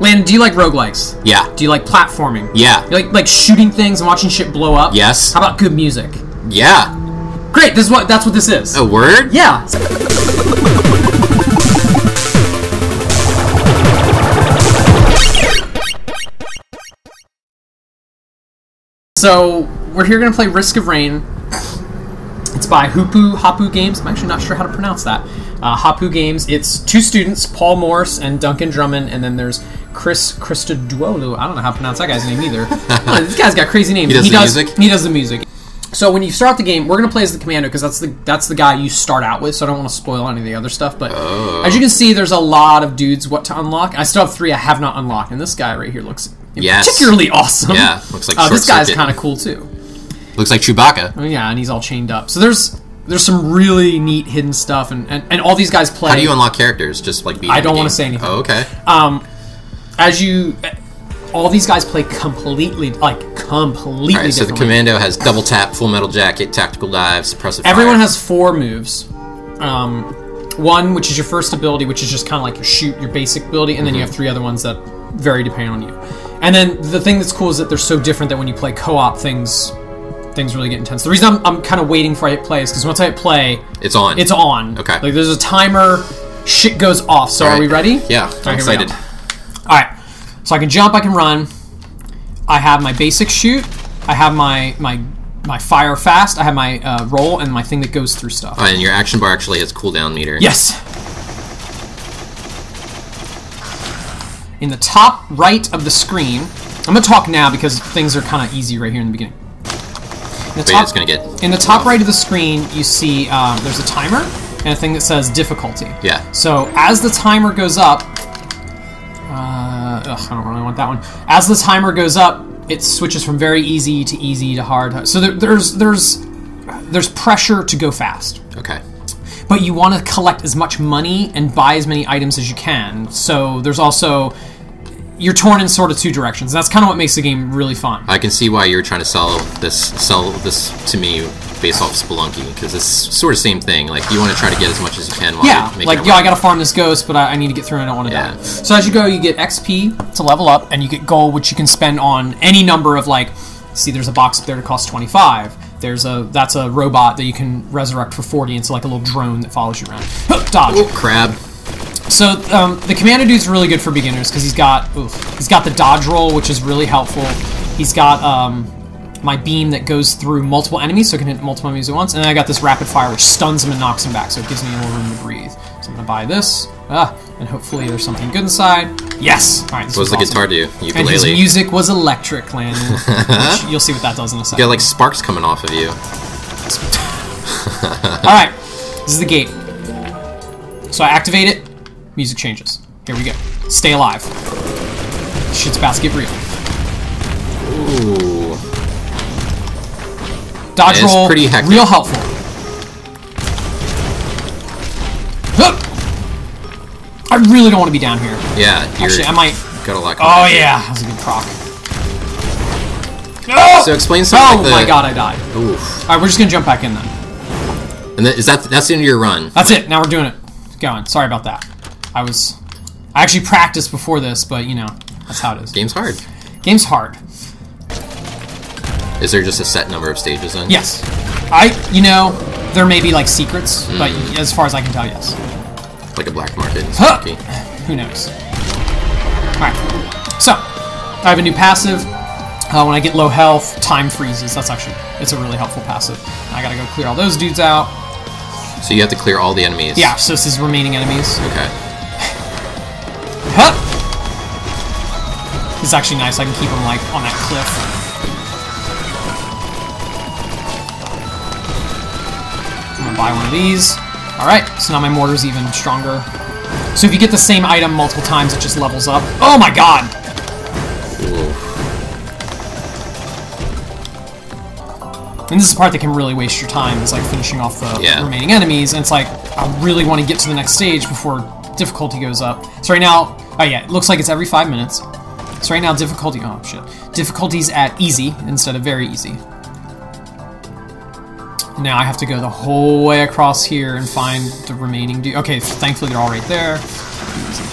Landon, do you like roguelikes? Yeah. Do you like platforming? Yeah. You like shooting things and watching shit blow up? Yes. How about good music? Yeah. Great, that's what this is. A word? Yeah. So, we're here gonna play Risk of Rain. It's by Hapu Games. I'm actually not sure how to pronounce that. Hapu Games. It's 2 students, Paul Morse and Duncan Drummond, and then there's Chris Christodoulou. I don't know how to pronounce that guy's name either. This guy's got crazy names. He does the music? He does the music. So when you start the game, we're going to play as the commando because that's the guy you start out with, so I don't want to spoil any of the other stuff. But as you can see, there's a lot of dudes what to unlock. I still have 3 I have not unlocked, and this guy right here looks particularly awesome. Yeah, looks like this guy's kind of cool too. Looks like Chewbacca. Oh, yeah, and he's all chained up. So there's some really neat hidden stuff, and all these guys play. How do you unlock characters? Just like being I don't want to say anything. Oh, okay. All these guys play completely differently. So the commando has double tap, full metal jacket, tactical dive, suppressive fire. Everyone has 4 moves. 1, which is your first ability, which is just kind of like your basic ability, and then you have 3 other ones that vary depending on you. And then the thing that's cool is that they're so different that when you play co-op, things really get intense. The reason I'm kind of waiting for I hit play is because once I hit play, it's on. It's on. Okay. Like there's a timer, shit goes off. So are we ready? Yeah, I'm excited. All right. So I can jump, I can run. I have my basic shoot. I have my fire fast. I have my roll and my thing that goes through stuff. And your action bar actually has cooldown meter. Yes. In the top right of the screen, I'm going to talk now because things are kind of easy right here in the beginning. In the top right of the screen, you see there's a timer and a thing that says difficulty. Yeah. So as the timer goes up, I don't really want that one. As the timer goes up, it switches from very easy to hard. So there's pressure to go fast. Okay. But you want to collect as much money and buy as many items as you can. So there's also... You're torn in sort of 2 directions. That's kind of what makes the game really fun. I can see why you're trying to sell this to me based off Spelunky, because it's sort of same thing. Like, you want to try to get as much as you can while you're making it. I gotta farm this ghost, but I need to get through and I don't want to die. So as you go, you get XP to level up, and you get gold, which you can spend on any number of, like, see, there's a box up there that costs 25. That's a robot that you can resurrect for 40. It's like a little drone that follows you around. Dodge. Oh, crab. So the commando dude's really good for beginners because he's got the dodge roll, which is really helpful. He's got my beam that goes through multiple enemies, so it can hit multiple enemies at once. And then I got this rapid fire, which stuns them and knocks them back, so it gives me a little room to breathe. So I'm gonna buy this, and hopefully there's something good inside. Yes. All right. What does the guitar do? Ukulele. And his music was electric, Landon. You'll see what that does in a second. You got like sparks coming off of you. All right. This is the gate. So I activate it. Music changes. Here we go. Stay alive. Shit's about to get real. Ooh. Dodge roll. Pretty hectic. Real helpful. I really don't want to be down here. Yeah. Actually, I might. Got a lot. Oh yeah, that was a good proc. So explain something. Oh my god, I died. Oof. All right, we're just gonna jump back in then. And that's the end of your run. That's it. Now we're doing it. Going. Sorry about that. I actually practiced before this, but you know, that's how it is. Game's hard. Game's hard. Is there just a set number of stages then? Yes. There may be like secrets, but as far as I can tell, yes. Like a black market. Who knows? Alright. So, I have a new passive. When I get low health, time freezes. It's a really helpful passive. I gotta go clear all those dudes out. So you have to clear all the enemies? Yeah, so this is remaining enemies. Okay. Huh! This is actually nice. I can keep them like on that cliff. I'm gonna buy one of these. Alright, so now my mortar's even stronger. So if you get the same item multiple times, it just levels up. Oh my god! And this is the part that can really waste your time, is like finishing off the remaining enemies, and it's like, I really want to get to the next stage before difficulty goes up. So right now, it looks like it's every 5 minutes. So right now difficulty's at easy instead of very easy. Now I have to go the whole way across here and find the remaining dude. Okay, thankfully they're all right there. Easy.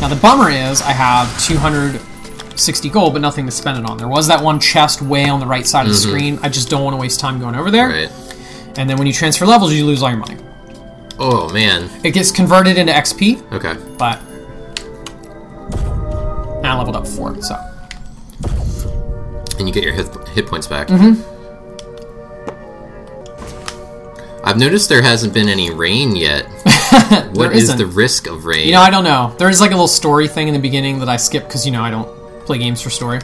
Now the bummer is I have 260 gold, but nothing to spend it on. There was that one chest way on the right side of the screen. I just don't want to waste time going over there. Right. And then when you transfer levels, you lose all your money. Oh, man. It gets converted into XP. Okay. But now I leveled up 4, so. And you get your hit points back. I've noticed there hasn't been any rain yet. What is the risk of rain? You know, I don't know. There is like a little story thing in the beginning that I skipped because, you know, I don't play games for story.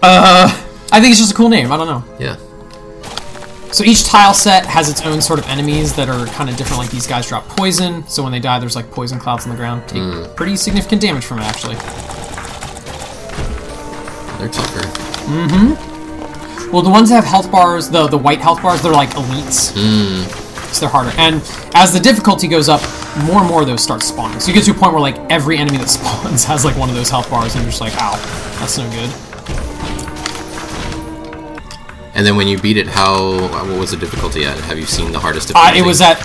I think it's just a cool name. I don't know. Yeah. So each tile set has its own sort of enemies that are kind of different. Like these guys drop poison, so when they die, there's like poison clouds on the ground. Take pretty significant damage from it, actually. They're tougher. Well, the ones that have health bars, the white health bars, they're like elites. So they're harder. And as the difficulty goes up, more and more of those start spawning. So you get to a point where like every enemy that spawns has like one of those health bars, and you're just like, ow, that's no good. And then when you beat it, what was the difficulty at? Have you seen the hardest difficulty? It was at...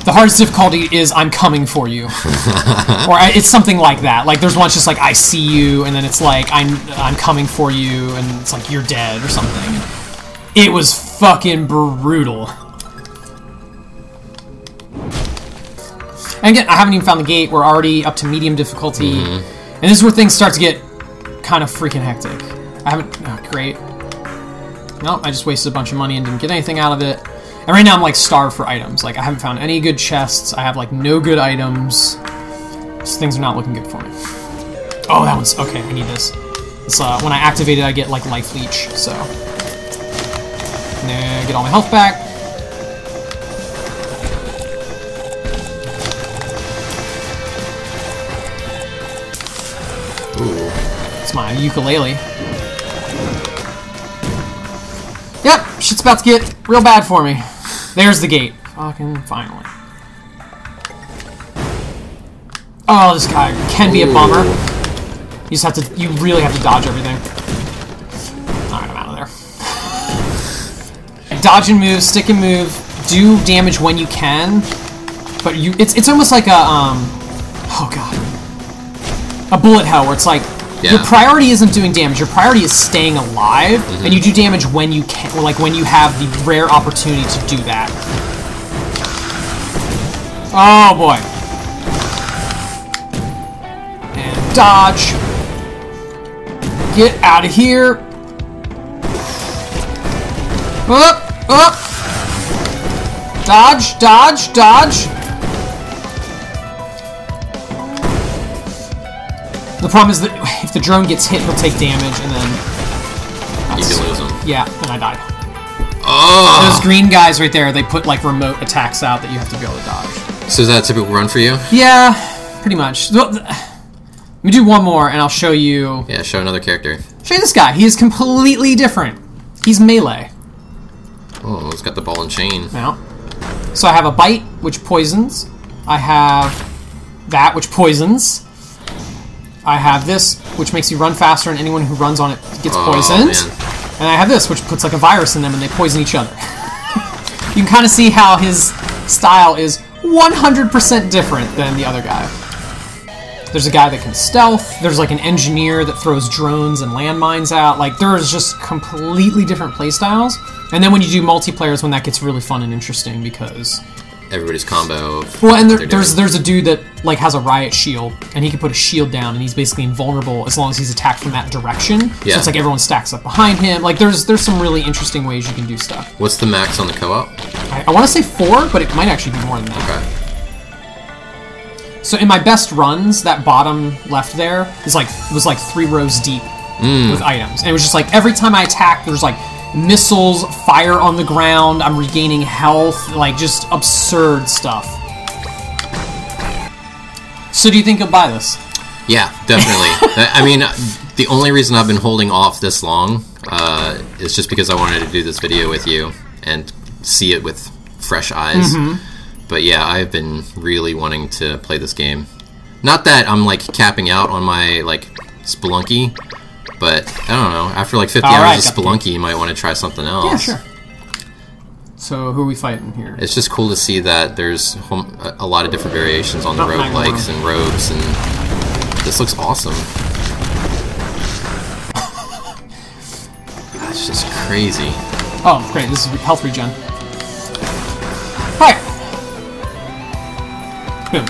The hardest difficulty is I'm coming for you. Or it's something like that. Like, there's ones just like, I see you, and then it's like, I'm coming for you, and it's like, you're dead, or something. It was fucking brutal. And again, I haven't even found the gate. We're already up to medium difficulty. And this is where things start to get kind of freaking hectic. I haven't... Oh, great. Nope, I just wasted a bunch of money and didn't get anything out of it. And right now I'm like starved for items. Like I haven't found any good chests. I have like no good items. So things are not looking good for me. Oh, that one's... Okay, I need this. This when I activate it, I get like life leech, so... Nah, get all my health back. Ooh. It's my ukulele. Yep, shit's about to get real bad for me. There's the gate. Fucking finally. Oh, this guy can be a bummer. You just have to, you really have to dodge everything. Alright, I'm out of there. Dodge and move, stick and move, do damage when you can, but it's almost like a, oh god. A bullet hell where it's like, your priority isn't doing damage. Your priority is staying alive, and you do damage when you can, or like when you have the rare opportunity to do that. Oh boy! And dodge. Get out of here. Up, up. Dodge, dodge, dodge. The problem is that if the drone gets hit, he'll take damage, and then... You can lose him. Yeah, then I died. Oh! Those green guys right there, they put, like, remote attacks out that you have to be able to dodge. So is that a typical run for you? Yeah, pretty much. Let me do one more, and I'll show you... Yeah, show another character. Show you this guy. He is completely different. He's melee. Oh, he's got the ball and chain. Now, so I have a bite, which poisons. I have that, which poisons. I have this, which makes you run faster, and anyone who runs on it gets poisoned. Man. And I have this, which puts like a virus in them, and they poison each other. You can kind of see how his style is 100% different than the other guy. There's a guy that can stealth. There's like an engineer that throws drones and landmines out. Like, there's just completely different playstyles. And then when you do multiplayer is when that gets really fun and interesting, because... Everybody's combo. Well, and there's a dude that like has a riot shield, and he can put a shield down, and he's basically invulnerable as long as he's attacked from that direction. Yeah. So it's like everyone stacks up behind him. Like there's some really interesting ways you can do stuff. What's the max on the co-op? I want to say 4, but it might actually be more than that. Okay. So in my best runs, that bottom left there was like 3 rows deep with items, and it was just like every time I attacked, there's like missiles, fire on the ground, I'm regaining health, like just absurd stuff. So do you think you'll buy this? Yeah, definitely. I mean, the only reason I've been holding off this long is just because I wanted to do this video with you and see it with fresh eyes. But yeah, I've been really wanting to play this game. Not that I'm like capping out on my like Spelunky, but I don't know. After like 50 hours of Spelunky, you might want to try something else. Yeah, sure. So who are we fighting here? It's just cool to see that there's a lot of different variations on the roguelikes and rogues and This looks awesome. That's just crazy. Oh, great. This is health regen. Alright. Boom.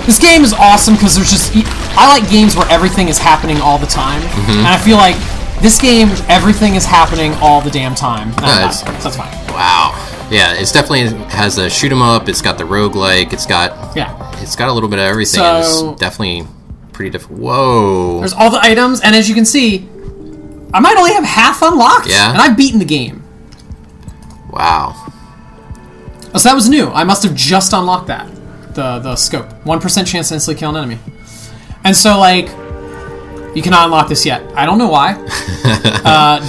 This game is awesome because there's just... I like games where everything is happening all the time. And I feel like this game, everything is happening all the damn time. Nice. So that's fine. Wow. Yeah, it's definitely has a shoot 'em up. It's got the roguelike. It's got a little bit of everything. So, it's definitely pretty different. Whoa. There's all the items, and as you can see, I might only have half unlocked. Yeah. And I've beaten the game. Wow. Oh, so that was new. I must have just unlocked that. The scope. 1% chance to instantly kill an enemy. And so, like, you cannot unlock this yet. I don't know why.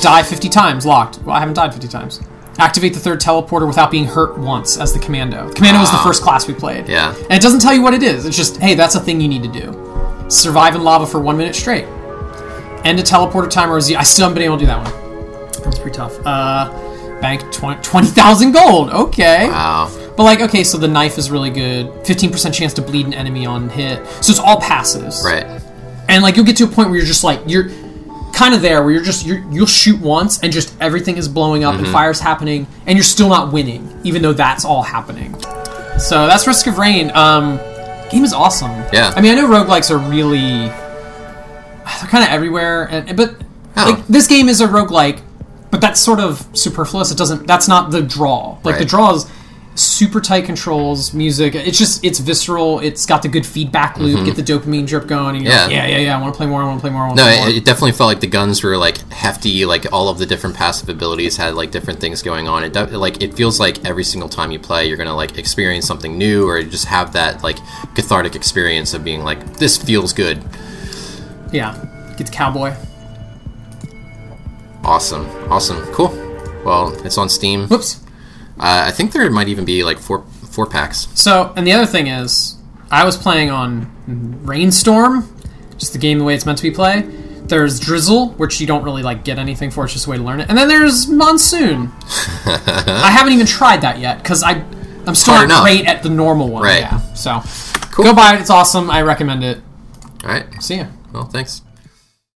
Die 50 times. Locked. Well, I haven't died 50 times. Activate the third teleporter without being hurt once as the commando. Commando was the first class we played. Yeah. And it doesn't tell you what it is. It's just, hey, that's a thing you need to do. Survive in lava for 1 minute straight. End a teleporter timer. I still haven't been able to do that one. That's pretty tough. Bank 20,000 gold. Okay. Wow. But like, okay, so the knife is really good. 15% chance to bleed an enemy on hit. So it's all passives. Right. And like, you'll get to a point where you're just like, you're kind of there, where you'll shoot once and just everything is blowing up and fire's happening, and you're still not winning, even though that's all happening. So that's Risk of Rain. Game is awesome. Yeah. I mean, I know roguelikes are really... They're kind of everywhere, but like, this game is a roguelike, but that's sort of superfluous. That's not the draw. Like, the draw is super tight controls, music. It's visceral. It's got the good feedback loop. Get the dopamine drip going. And you're like, yeah. I want to play more. I want to play more. No, it definitely felt like the guns were like hefty. Like all of the different passive abilities had like different things going on. It feels like every single time you play, you're gonna like experience something new, or just have that like cathartic experience of being like, this feels good. Yeah, get the cowboy. Awesome, cool. Well, it's on Steam. Whoops. I think there might even be like four packs. So, and the other thing is, I was playing on Rainstorm, just the game the way it's meant to be played. There's Drizzle, which you don't really like get anything for. It's just a way to learn it. And then there's Monsoon. I haven't even tried that yet because I'm still not great at the normal one. Right. Yeah. So, cool. Go buy it. It's awesome. I recommend it. All right. See ya. Well, thanks.